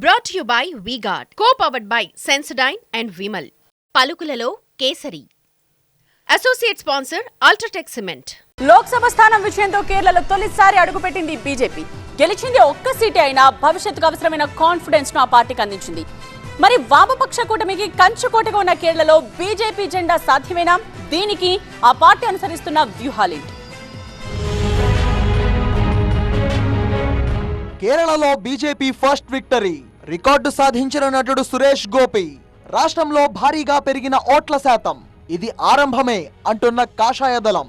Brought to you by V-Guard, co-powered by Sensodyne and Vimal. పలుకులలో Kesari. Associate sponsor UltraTech cement. Lok Sabha స్థానం విజయంతో కేరళలో తొలిసారి అడుగుపెట్టింది బీజేపీ. గెలిచింది ఒక్క సీటే అయినా భవిష్యత్తుకు అవసరమైన కాన్ఫిడెన్స్ ను ఆ పార్టీకి అందించింది. మరి వామపక్ష కూటమికి కంచుకోటగా ఉన్న కేరళలో బీజేపీ జెండా సాధ్యమేనా? దీనికి ఆ పార్టీ అనుసరిస్తున్న వ్యూహాలేంటి? కేరళలో బీజేపీ ఫస్ట్ విక్టరీ. రికార్డు సాధించిన నటుడు సురేష్ గోపి. రాష్ట్రంలో భారీగా పెరిగిన ఓట్ల శాతం. ఇది ఆరంభమే అంటున్న కాషాయ దళం.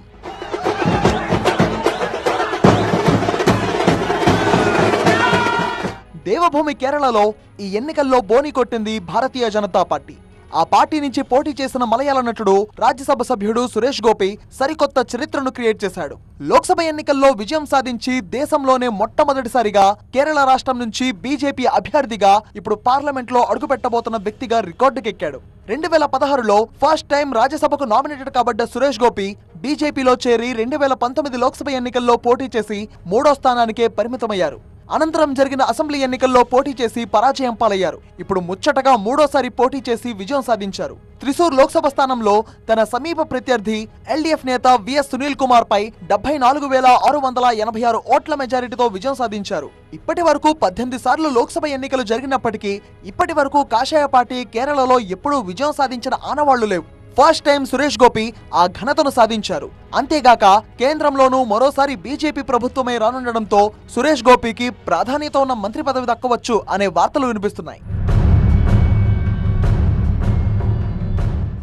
దేవభూమి కేరళలో ఈ ఎన్నికల్లో బోని కొట్టింది భారతీయ జనతా పార్టీ. ఆ పార్టీ నుంచి పోటీ చేసిన మలయాళ నటుడు, రాజ్యసభ సభ్యుడు సురేష్ గోపి సరికొత్త చరిత్రను క్రియేట్ చేశాడు. లోక్సభ ఎన్నికల్లో విజయం సాధించి దేశంలోనే మొట్టమొదటిసారిగా కేరళ రాష్ట్రం నుంచి బీజేపీ అభ్యర్థిగా ఇప్పుడు పార్లమెంట్ లో అడుగుపెట్టబోతున్న వ్యక్తిగా రికార్డుకెక్కాడు. 2016లో ఫస్ట్ టైం రాజ్యసభకు నామినేటెడ్ కాబడ్డ సురేష్ గోపి బీజేపీలో చేరి 2019 లోక్సభ ఎన్నికల్లో పోటీ చేసి 3వ స్థానానికే పరిమితమయ్యారు. అనంతరం జరిగిన అసెంబ్లీ ఎన్నికల్లో పోటీ చేసి పరాజయం పాలయ్యారు. ఇప్పుడు ముచ్చటగా 3వసారి పోటీ చేసి విజయం సాధించారు. త్రిశూర్ లోక్సభ స్థానంలో తన సమీప ప్రత్యర్థి ఎల్డీఎఫ్ నేత విఎస్ సునీల్ కుమార్ పై 74,686 ఓట్ల మెజారిటీతో విజయం సాధించారు. ఇప్పటి వరకు 18 సార్లు లోక్సభ ఎన్నికలు జరిగినప్పటికీ ఇప్పటి వరకు కాషాయ పార్టీ కేరళలో ఎప్పుడూ విజయం సాధించిన ఆనవాళ్లు లేవు. ఫస్ట్ టైం సురేష్ గోపి ఆ ఘనతను సాధించారు. అంతేగాక కేంద్రంలోనూ మరోసారి బీజేపీ ప్రభుత్వమే రానుండడంతో సురేష్ గోపికి ప్రాధాన్యత ఉన్న మంత్రి పదవి దక్కవచ్చు అనే వార్తలు వినిపిస్తున్నాయి.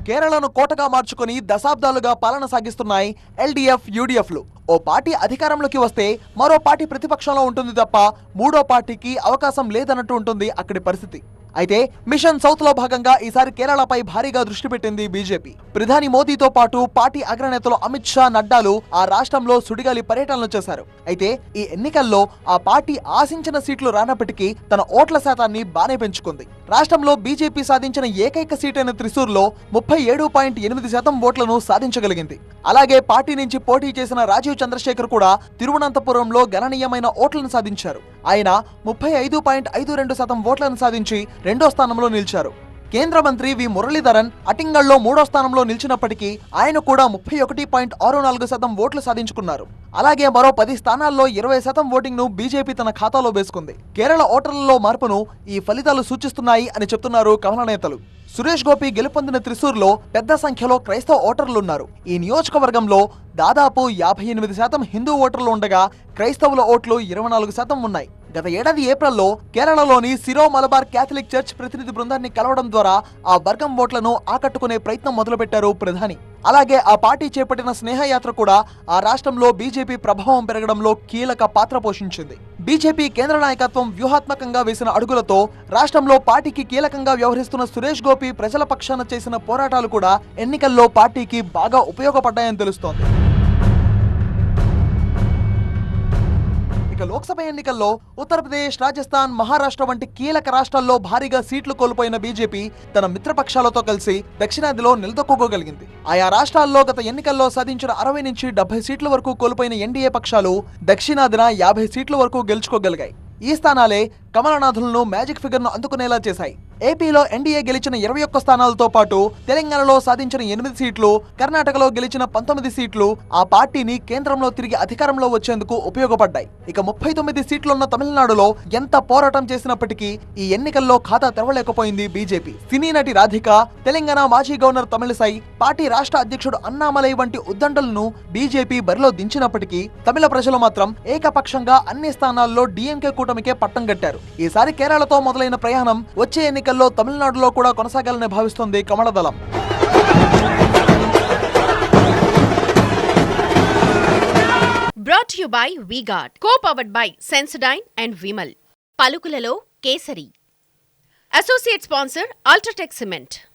కేరళను కోటగా మార్చుకుని దశాబ్దాలుగా పాలన సాగిస్తున్నాయి ఎల్డీఎఫ్, యూడీఎఫ్లు. ఓ పార్టీ అధికారంలోకి వస్తే మరో పార్టీ ప్రతిపక్షంలో ఉంటుంది తప్ప మూడో పార్టీకి అవకాశం లేదన్నట్టు ఉంటుంది అక్కడి పరిస్థితి. అయితే మిషన్ సౌత్ లో భాగంగా ఈసారి కేరళపై భారీగా దృష్టి పెట్టింది బీజేపీ. ప్రధాని మోదీతో పాటు పార్టీ అగ్రనేతలు అమిత్ షా, నడ్డాలు ఆ రాష్ట్రంలో సుడిగాలి పర్యటనలు చేశారు. అయితే ఈ ఎన్నికల్లో ఆ పార్టీ ఆశించిన సీట్లు రానప్పటికీ తన ఓట్ల శాతాన్ని బానే పెంచుకుంది. రాష్ట్రంలో బీజేపీ సాధించిన ఏకైక సీటైన త్రిశూర్లో 37.8% ఓట్లను సాధించగలిగింది. అలాగే పార్టీ నుంచి పోటీ చేసిన రాజీవ్ చంద్రశేఖర్ కూడా తిరువనంతపురంలో గణనీయమైన ఓట్లను సాధించారు. ఆయన 35.52% ఓట్లను సాధించి 2వ స్థానంలో నిలిచారు. కేంద్ర మంత్రి వి మురళీధరన్ అటింగల్లో 3వ స్థానంలో నిలిచినప్పటికీ ఆయన కూడా 31.64% ఓట్లు సాధించుకున్నారు. అలాగే మరో 10 స్థానాల్లో 20% ఓటింగ్ ను బీజేపీ తన ఖాతాలో వేసుకుంది. కేరళ ఓటర్లలో మార్పును ఈ ఫలితాలు సూచిస్తున్నాయి అని చెప్తున్నారు కమల నేతలు. సురేష్ గోపి గెలుపొందిన త్రిశూర్లో పెద్ద సంఖ్యలో క్రైస్తవ ఓటర్లున్నారు. ఈ నియోజకవర్గంలో దాదాపు 58% హిందూ ఓటర్లు ఉండగా క్రైస్తవుల ఓట్లు 24% ఉన్నాయి. గత ఏడాది ఏప్రిల్లో కేరళలోని సిరో మలబార్ క్యాథలిక్ చర్చ్ ప్రతినిధి బృందాన్ని కలవడం ద్వారా ఆ వర్గం ఓట్లను ఆకట్టుకునే ప్రయత్నం మొదలుపెట్టారు ప్రధాని. అలాగే ఆ పార్టీ చేపట్టిన స్నేహయాత్ర కూడా ఆ రాష్ట్రంలో బీజేపీ ప్రభావం పెరగడంలో కీలక పాత్ర పోషించింది. బీజేపీ కేంద్ర నాయకత్వం వ్యూహాత్మకంగా వేసిన అడుగులతో రాష్ట్రంలో పార్టీకి కీలకంగా వ్యవహరిస్తున్న సురేష్ గోపి ప్రజల పక్షాన చేసిన పోరాటాలు కూడా ఎన్నికల్లో పార్టీకి బాగా ఉపయోగపడ్డాయని తెలుస్తోంది. ఇక లోక్సభ ఎన్నికల్లో ఉత్తరప్రదేశ్, రాజస్థాన్, మహారాష్ట్ర వంటి కీలక రాష్ట్రాల్లో భారీగా సీట్లు కోల్పోయిన బీజేపీ తన మిత్రపక్షాలతో కలిసి దక్షిణాదిలో నిలదొక్కుకోగలిగింది. ఆయా రాష్ట్రాల్లో గత ఎన్నికల్లో సాధించిన 60 నుంచి 70 సీట్ల వరకు కోల్పోయిన ఎన్డీఏ పక్షాలు దక్షిణాదిన 50 సీట్ల వరకు గెలుచుకోగలిగాయి. ఈ స్థానాలే కమలనాథులను మ్యాజిక్ ఫిగర్ ను అందుకునేలా చేశాయి. ఏపీలో ఎన్డీఏ గెలిచిన 21 స్థానాలతో పాటు తెలంగాణలో సాధించిన 8 సీట్లు, కర్ణాటకలో గెలిచిన 19 సీట్లు ఆ పార్టీని కేంద్రంలో తిరిగి అధికారంలో వచ్చేందుకు ఉపయోగపడ్డాయి. ఇక 39 సీట్లున్న తమిళనాడులో ఎంత పోరాటం చేసినప్పటికీ ఈ ఎన్నికల్లో ఖాతా తెరవలేకపోయింది బీజేపీ. సినీ నటి రాధిక, తెలంగాణ మాజీ గవర్నర్ తమిళిసై, పార్టీ రాష్ట్ర అధ్యక్షుడు అన్నామలై వంటి ఉద్దండలను బీజేపీ బరిలో దించినప్పటికీ తమిళ ప్రజలు మాత్రం ఏకపక్షంగా అన్ని స్థానాల్లో డీఎంకే కూటమికే పట్టం కట్టారు. ఈసారి కేరళతో మొదలైన ప్రయాణం వచ్చే ఎన్నికల్లో తమిళనాడులో కూడా కొనసాగాలని భావిస్తోంది కమలదళం. Brought to you by V-Guard, co-powered by Sensodyne and Vimal. పలుకులలో Kesari. Associate sponsor UltraTech cement.